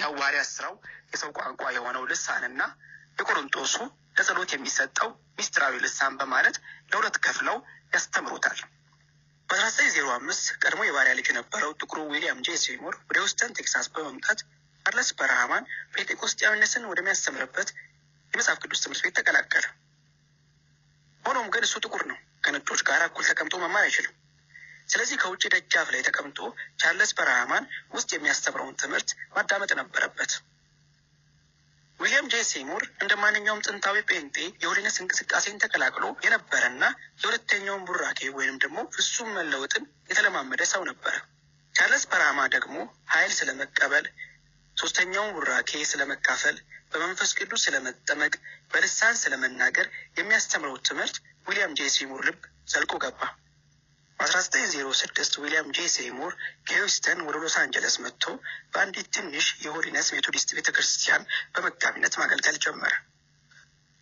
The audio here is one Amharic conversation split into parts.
የሐዋርያት ሥራው የሰው ቋንቋ የሆነው ልሳንና የቆሮንቶሱ ለጸሎት የሚሰጠው ሚስጥራዊ ልሳን በማለት ለሁለት ከፍለው ያስተምሩታል። በ1905 ቀድሞ የባሪያ ልጅ የነበረው ጥቁሩ ዊሊያም ጄ ሴይሞር ወደ ሂውስተን ቴክሳስ በመምጣት ቻርለስ በርሃማን ፔንጤቆስጣዊነትን ወደሚያስተምርበት የመጽሐፍ ቅዱስ ትምህርት ቤት ተቀላቀለ። ሆኖም ግን እሱ ጥቁር ነው፣ ከነጮች ጋር እኩል ተቀምጦ መማር አይችልም። ስለዚህ ከውጭ ደጃፍ ላይ ተቀምጦ ቻርለስ በርሃማን ውስጥ የሚያስተምረውን ትምህርት ማዳመጥ ነበረበት። ዊሊያም ጄ ሴይሞር እንደ ማንኛውም ጥንታዊ ጴንጤ የሆሊነስ እንቅስቃሴን ተቀላቅሎ የነበረና የሁለተኛውን ቡራኬ ወይንም ደግሞ ፍጹም መለወጥን የተለማመደ ሰው ነበረ። ቻርለስ በርሃማ ደግሞ ኃይል ስለመቀበል፣ ሶስተኛውን ቡራኬ ስለመካፈል፣ በመንፈስ ቅዱስ ስለመጠመቅ፣ በልሳን ስለመናገር የሚያስተምረው ትምህርት ዊሊያም ጄ ሴይሞር ልብ ዘልቆ ገባ። በ1906 ዊሊያም ጄ ሴይሞር ከሂውስተን ወደ ሎስ አንጀለስ መጥቶ በአንዲት ትንሽ የሆሊነስ ሜቶዲስት ቤተክርስቲያን በመጋቢነት ማገልገል ጀመረ።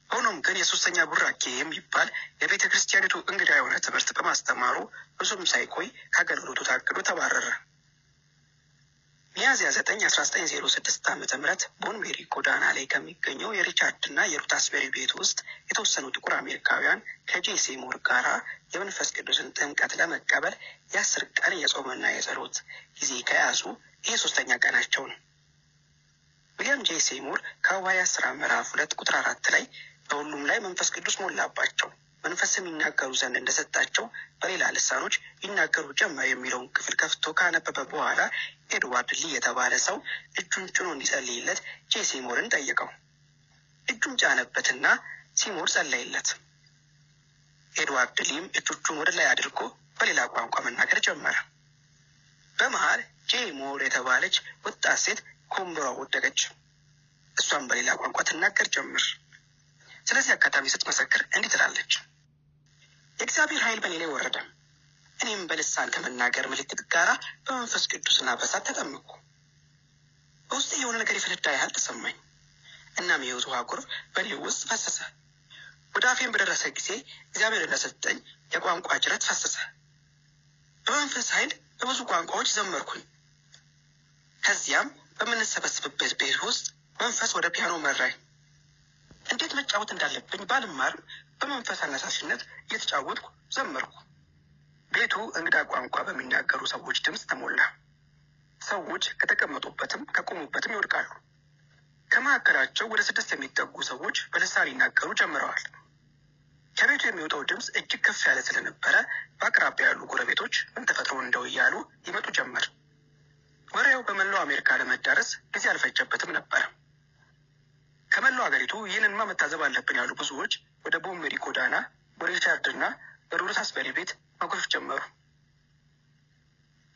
ሆኖም ግን የሶስተኛ ቡራኬ የሚባል የቤተ ክርስቲያኒቱ እንግዳ የሆነ ትምህርት በማስተማሩ ብዙም ሳይቆይ ከአገልግሎቱ ታቅዶ ተባረረ። ሚያዝያ 9 1906 ዓ.ም ቦንቤሪ ጎዳና ላይ ከሚገኘው የሪቻርድ እና የሩት አስቤሪ ቤት ውስጥ የተወሰኑ ጥቁር አሜሪካውያን ከጄ ሴይሞር ጋራ የመንፈስ ቅዱስን ጥምቀት ለመቀበል የ10 ቀን የጾምና የጸሎት ጊዜ ከያዙ ይሄ ሶስተኛ ቀናቸው ነው። ዊሊያም ጄ ሴይሞር ከሐዋርያት ሥራ ምዕራፍ 2 ቁጥር 4 ላይ በሁሉም ላይ መንፈስ ቅዱስ ሞላባቸው፣ መንፈስም ይናገሩ ዘንድ እንደሰጣቸው በሌላ ልሳኖች ይናገሩ ጀመር የሚለውን ክፍል ከፍቶ ካነበበ በኋላ ኤድዋርድ ሊ የተባለ ሰው እጁን ጭኖ እንዲጸልይለት ጄ ሴይሞርን ጠየቀው። እጁን ጫነበትና ሴይሞር ጸለይለት። ኤድዋርድ ሊም እጆቹን ወደ ላይ አድርጎ በሌላ ቋንቋ መናገር ጀመረ። በመሃል ጄ ሞር የተባለች ወጣት ሴት ከወንበሯ ወደቀች። እሷም በሌላ ቋንቋ ትናገር ጀመር። ስለዚህ አጋጣሚ ስትመሰክር እንዲህ ትላለች: የእግዚአብሔር ኃይል በእኔ ላይ ወረደ። እኔም በልሳን ከመናገር ምልክት ጋራ በመንፈስ ቅዱስና በእሳት ተጠመቅኩ። በውስጤ የሆነ ነገር የፈነዳ ያህል ተሰማኝ። እናም የሕይወት ውሃ ጎርፍ በእኔ ውስጥ ፈሰሰ። ወደ አፌን በደረሰ ጊዜ እግዚአብሔር እንደሰጠኝ የቋንቋ ጅረት ፈሰሰ። በመንፈስ ኃይል በብዙ ቋንቋዎች ዘመርኩኝ። ከዚያም በምንሰበስብበት ቤት ውስጥ መንፈስ ወደ ፒያኖ መራኝ። እንዴት መጫወት እንዳለብኝ ባልማርም በመንፈስ አነሳሽነት እየተጫወትኩ ዘመርኩ። ቤቱ እንግዳ ቋንቋ በሚናገሩ ሰዎች ድምፅ ተሞላ። ሰዎች ከተቀመጡበትም ከቆሙበትም ይወድቃሉ። ከመካከላቸው ወደ 6 የሚጠጉ ሰዎች በልሳን ይናገሩ ጀምረዋል። ከቤቱ የሚወጣው ድምፅ እጅግ ከፍ ያለ ስለነበረ በአቅራቢያ ያሉ ጎረቤቶች ምን ተፈጥሮ እንደው እያሉ ይመጡ ጀመር። ወሬው በመላው አሜሪካ ለመዳረስ ጊዜ አልፈጀበትም ነበር። ከመላው ሀገሪቱ ይህንንማ መታዘብ አለብን ያሉ ብዙዎች ወደ ቦንቤሪ ጎዳና፣ ወደ ሪቻርድ እና ወደ ሩት አስቤሪ ቤት መጎረፍ ጀመሩ።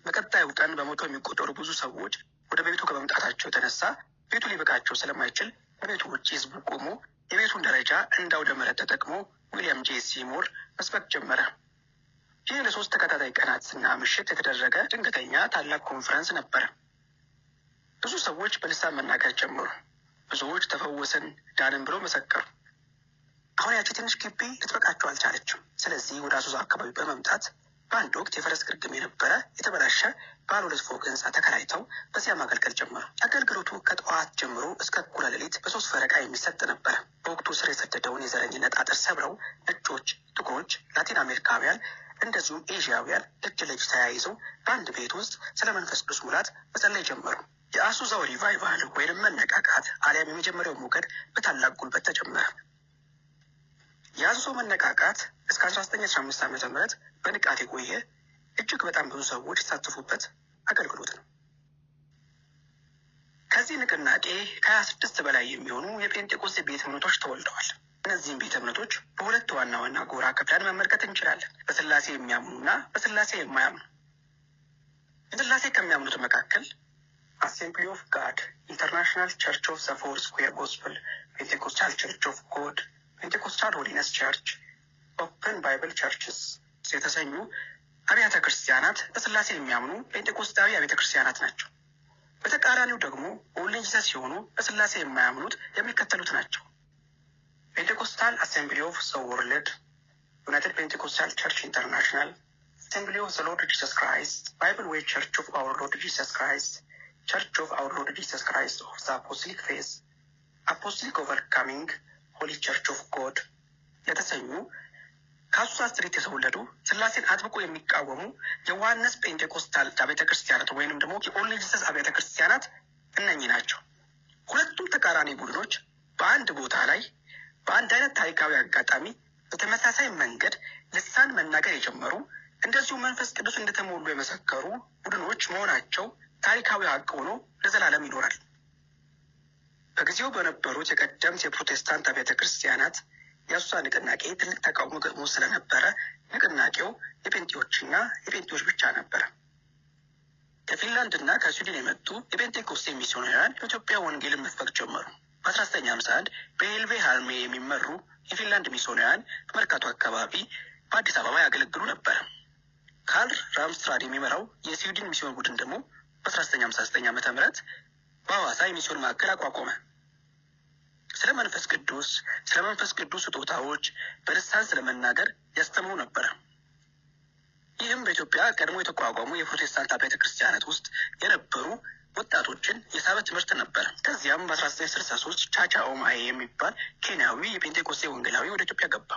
በቀጣዩ ቀን በመቶ የሚቆጠሩ ብዙ ሰዎች ወደ ቤቱ ከመምጣታቸው የተነሳ ቤቱ ሊበቃቸው ስለማይችል በቤቱ ውጭ ህዝቡ ቆሞ የቤቱን ደረጃ እንዳውደ ምሕረት ተጠቅሞ ዊሊያም ጄ ሴይሞር መስበክ ጀመረ። ይህ ለ3 ተከታታይ ቀናትና ምሽት የተደረገ ድንገተኛ ታላቅ ኮንፈረንስ ነበር። ብዙ ሰዎች በልሳን መናገር ጀመሩ። ብዙዎች ተፈወስን፣ ዳንን ብሎ መሰከሩ። አሁን ያቺ ትንሽ ግቢ ልትበቃቸው አልቻለችም። ስለዚህ ወደ አሶሳ አካባቢ በመምጣት በአንድ ወቅት የፈረስ ግርግም የነበረ የተበላሸ ባለ 2 ፎቅ ህንፃ ተከራይተው በዚያ ማገልገል ጀመሩ። አገልግሎቱ ከጠዋት ጀምሮ እስከ እኩለ ሌሊት በ3 ፈረቃ የሚሰጥ ነበረ። በወቅቱ ስር የሰደደውን የዘረኝነት አጥር ሰብረው ነጮች፣ ጥቁሮች፣ ላቲን አሜሪካውያን እንደዚሁም ኤዥያውያን እጅ ለእጅ ተያይዘው በአንድ ቤት ውስጥ ስለ መንፈስ ቅዱስ ሙላት መጸለይ ጀመሩ። የአሶሳው ሪቫይቫል ወይም መነቃቃት አሊያም የመጀመሪያው ሞገድ በታላቅ ጉልበት ተጀመረ። የአሶሳው መነቃቃት እስከ 1915 ዓ.ም በንቃት የቆየ እጅግ በጣም ብዙ ሰዎች የተሳተፉበት አገልግሎት ነው። ከዚህ ንቅናቄ ከ26 በላይ የሚሆኑ የጴንጤቆስጤ ቤተ እምነቶች ተወልደዋል። እነዚህም ቤተ እምነቶች በሁለት ዋና ዋና ጎራ ከፍለን መመልከት እንችላለን። በስላሴ የሚያምኑና በስላሴ የማያምኑ። በስላሴ ከሚያምኑት መካከል አሴምብሊ ኦፍ ጋድ ኢንተርናሽናል ቸርች ኦፍ ዘ ፎር ስኩዌር ጎስፐል፣ ፔንቴኮስታል ቸርች ኦፍ ጎድ፣ ፔንቴኮስታል ሆሊነስ ቸርች፣ ኦፕን ባይብል ቸርችስ የተሰኙ አብያተ ክርስቲያናት በስላሴ የሚያምኑ ጴንጤቆስጣዊ አብያተ ክርስቲያናት ናቸው። በተቃራኒው ደግሞ ኦንሊ ጂሰስ ሲሆኑ በስላሴ የማያምኑት የሚከተሉት ናቸው: ፔንቴኮስታል አሴምብሊ ኦፍ ዘ ወርልድ፣ ዩናይትድ ፔንቴኮስታል ቸርች ኢንተርናሽናል፣ አሴምብሊ ኦፍ ዘ ሎርድ ጂሰስ ክራይስት፣ ባይብል ዌይ ቸርች ኦፍ አወር ሎርድ ጂሰስ ክራይስት፣ ቸርች ኦፍ አወር ሎርድ ጂሰስ ክራይስት ኦፍ ዘ አፖስቶሊክ ፌዝ፣ አፖስቶሊክ ኦቨርካሚንግ ሆሊ ቸርች ኦፍ ጎድ የተሰኙ ከአሱሳ ስትሪት የተወለዱ ስላሴን አጥብቆ የሚቃወሙ የዮሐንስ ጴንጤኮስታል አብያተ ክርስቲያናት ወይንም ደግሞ የኦንሊ ጂሰስ አብያተ ክርስቲያናት እነኚህ ናቸው። ሁለቱም ተቃራኒ ቡድኖች በአንድ ቦታ ላይ በአንድ አይነት ታሪካዊ አጋጣሚ በተመሳሳይ መንገድ ልሳን መናገር የጀመሩ እንደዚሁ መንፈስ ቅዱስ እንደተሞሉ የመሰከሩ ቡድኖች መሆናቸው ታሪካዊ ሀቅ ሆኖ ለዘላለም ይኖራል። በጊዜው በነበሩት የቀደምት የፕሮቴስታንት አብያተ ክርስቲያናት የአሱሳ ንቅናቄ ትልቅ ተቃውሞ ገጥሞ ስለነበረ ንቅናቄው የጴንጤዎችና የጴንጤዎች ብቻ ነበረ። ከፊንላንድ እና ከስዊድን የመጡ የጴንጤኮስቴ ሚስዮናውያን በኢትዮጵያ ወንጌልን መስበክ ጀመሩ። በ1951 በኤልቬ ሃልሜ የሚመሩ የፊንላንድ ሚስዮናውያን በመርካቶ አካባቢ በአዲስ አበባ ያገለግሉ ነበር። ካርል ራምስትራድ የሚመራው የስዊድን ሚስዮን ቡድን ደግሞ በ1959 ዓ.ም በሐዋሳ የሚስዮን ማዕከል አቋቋመ። ስለ መንፈስ ቅዱስ ስጦታዎች በልሳን ስለመናገር ያስተምሩ ነበር። ይህም በኢትዮጵያ ቀድሞ የተቋቋሙ የፕሮቴስታንት አብያተ ክርስቲያናት ውስጥ የነበሩ ወጣቶችን የሳበ ትምህርት ነበር። ከዚያም በ1963 ቻቻ ኦማዬ የሚባል ኬንያዊ የጴንጤኮስቴ ወንጌላዊ ወደ ኢትዮጵያ ገባ።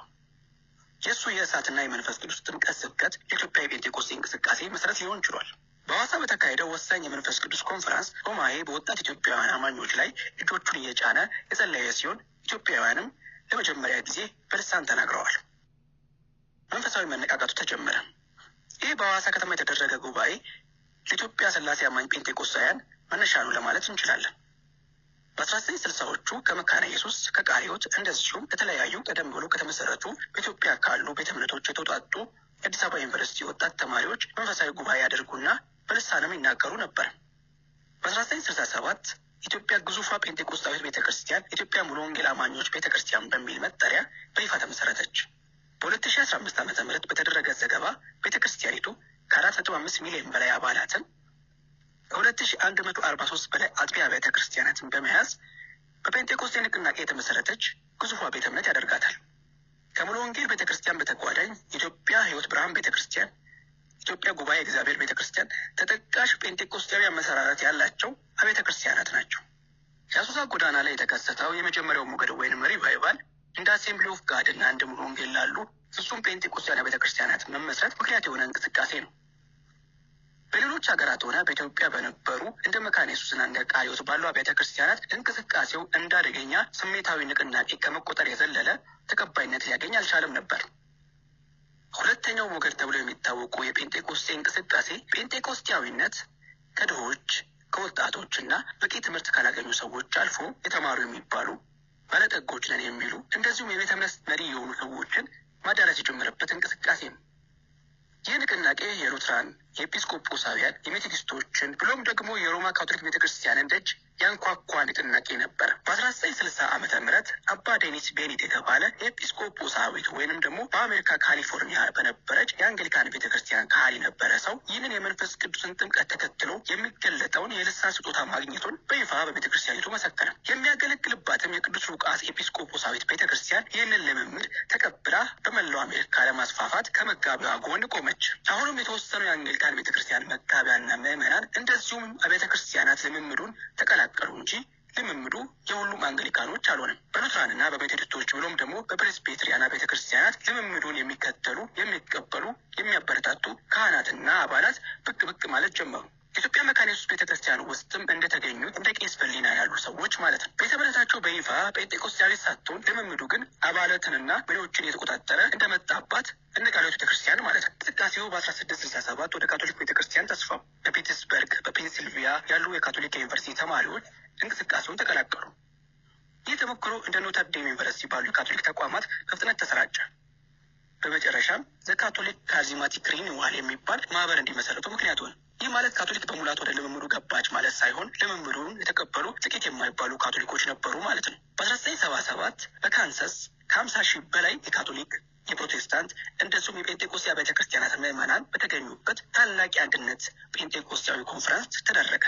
የእሱ የእሳትና የመንፈስ ቅዱስ ጥምቀት ስብከት የኢትዮጵያ የጴንጤኮስቴ እንቅስቃሴ መሰረት ሊሆን ችሏል። በሐዋሳ በተካሄደው ወሳኝ የመንፈስ ቅዱስ ኮንፈረንስ ኦማዬ በወጣት ኢትዮጵያውያን አማኞች ላይ እጆቹን እየጫነ የጸለየ ሲሆን ኢትዮጵያውያንም ለመጀመሪያ ጊዜ በልሳን ተናግረዋል። መንፈሳዊ መነቃቃቱ ተጀመረ። ይህ በሐዋሳ ከተማ የተደረገ ጉባኤ ለኢትዮጵያ ስላሴ አማኝ ጴንጤቆስጣውያን መነሻ ነው ለማለት እንችላለን። በ1960ዎቹ ከመካነ ኢየሱስ ከቃሪዮት እንደዚሁም ከተለያዩ ቀደም ብሎ ከተመሰረቱ በኢትዮጵያ ካሉ ቤተ እምነቶች የተውጣጡ የአዲስ አበባ ዩኒቨርሲቲ ወጣት ተማሪዎች መንፈሳዊ ጉባኤ ያደርጉና በልሳንም ይናገሩ ነበር። በ1967 ኢትዮጵያ ግዙፏ ጴንጤቆስጣዊት ቤተክርስቲያን ኢትዮጵያ ሙሉ ወንጌል አማኞች ቤተክርስቲያን በሚል መጠሪያ በይፋ ተመሰረተች። በ2015 ዓ.ም በተደረገ ዘገባ ቤተክርስቲያኒቱ ከ4.5 ሚሊዮን በላይ አባላትን ከ2143 በላይ አጥቢያ ቤተ ክርስቲያናትን በመያዝ በጴንጤኮስቴ ንቅናቄ የተመሰረተች ግዙፏ ቤተ እምነት ያደርጋታል። ከሙሉ ወንጌል ቤተክርስቲያን በተጓዳኝ የኢትዮጵያ ሕይወት ብርሃን ቤተክርስቲያን፣ ኢትዮጵያ ጉባኤ እግዚአብሔር ቤተክርስቲያን ተጠቃሽ ጴንጤኮስታዊ አመሰራረት ያላቸው አብያተ ክርስቲያናት ናቸው። የአሱሳ ጎዳና ላይ የተከሰተው የመጀመሪያው ሞገድ ወይንም ሪቫይቫል እንደ አሴምብሊ ኦፍ ጋድ እና እንደ ሙሉ ወንጌል ላሉ ፍጹም ጴንጤኮስታውያን ቤተክርስቲያናት መመስረት ምክንያት የሆነ እንቅስቃሴ ነው። በሌሎች ሀገራት ሆነ በኢትዮጵያ በነበሩ እንደ መካነ ኢየሱስና እንደ ቃሪዮት ባሉ አብያተ ክርስቲያናት እንቅስቃሴው እንዳደገኛ ስሜታዊ ንቅናቄ ከመቆጠር የዘለለ ተቀባይነት ሊያገኝ አልቻለም ነበር። ሁለተኛው ሞገድ ተብሎ የሚታወቁ የጴንጤኮስቴ እንቅስቃሴ ጴንጤኮስቲያዊነት ከድሆች ከወጣቶችና በቂ ትምህርት ካላገኙ ሰዎች አልፎ የተማሩ የሚባሉ ባለጠጎች ነን የሚሉ እንደዚሁም የቤተ እምነት መሪ የሆኑ ሰዎችን ማዳረስ የጀመረበት እንቅስቃሴ ነው። ይህ ንቅናቄ የሉትራን፣ የኤጲስቆጶሳውያን፣ የሜቶዲስቶችን ብሎም ደግሞ የሮማ ካቶሊክ ቤተክርስቲያንን ደጅ ያንኳኳ ንቅናቄ ነበር። በ1960 ዓመተ ምህረት አባ ዴኒስ ቤኒት የተባለ የኤጲስቆጶሳዊት ወይንም ደግሞ በአሜሪካ ካሊፎርኒያ በነበረች የአንግሊካን ቤተክርስቲያን ካህሊ ነበረ ሰው ይህንን የመንፈስ ቅዱስን ጥምቀት ተከትሎ የሚገለጠውን የልሳን ስጦታ ማግኘቱን በይፋ በቤተክርስቲያኒቱ መሰከረ። የሚያገለግልባትም የቅዱስ ሉቃስ ኤጲስቆጶሳዊት ቤተክርስቲያን ይህንን ልምምድ ተቀብላ በመላው አሜሪካ ለማስፋፋት ከመጋቢዋ ጎን ቆመች። አሁንም የተወሰኑ የአንግሊካን ቤተክርስቲያን መጋቢያና ምዕመናን እንደዚሁም አብያተ ክርስቲያናት ልምምዱን ተቀላቀሉ እንጂ ልምምዱ የሁሉም አንግሊካኖች አልሆነም። በሉትራንና በሜቶዲስቶች ብሎም ደግሞ በፕሬስቤትሪያና ቤተክርስቲያናት ልምምዱን የሚከተሉ፣ የሚቀበሉ፣ የሚያበረታቱ ካህናትና አባላት ብቅ ማለት ጀመሩ። ኢትዮጵያ መካነ ኢየሱስ ቤተክርስቲያን ውስጥም እንደተገኙት እንደ ቄስ በሊና ያሉ ሰዎች ማለት ነው። ቤተ እምነታቸው በይፋ ጴንጤኮስታዊት ሳትሆን ልምምዱ ግን አባላትንና መሪዎችን የተቆጣጠረ እንደመጣባት እንደ ቃልዮት ቤተክርስቲያን ማለት ነው። እንቅስቃሴው በ1667 ወደ ካቶሊክ ቤተክርስቲያን ተስፋው። በፒትስበርግ በፔንሲልቪያ ያሉ የካቶሊክ ዩኒቨርሲቲ ተማሪዎች እንቅስቃሴውን ተቀላቀሉ። ይህ ተሞክሮ እንደ ኖተርዴም ዩኒቨርሲቲ ባሉ የካቶሊክ ተቋማት በፍጥነት ተሰራጨ። በመጨረሻም ዘካቶሊክ ካሪዝማቲክ ሪኒዋል የሚባል ማህበር እንዲመሰረቱ ምክንያት ሆነ። ይህ ማለት ካቶሊክ በሙላት ወደ ልምምዱ ገባች ማለት ሳይሆን ልምምዱን የተቀበሉ ጥቂት የማይባሉ ካቶሊኮች ነበሩ ማለት ነው። በ1977 በካንሳስ ከ50 ሺህ በላይ የካቶሊክ፣ የፕሮቴስታንት እንደዚሁም የጴንጤቆስጤ አብያተ ክርስቲያናት ምዕመናን በተገኙበት ታላቅ የአንድነት ጴንጤቆስጣዊ ኮንፈረንስ ተደረገ።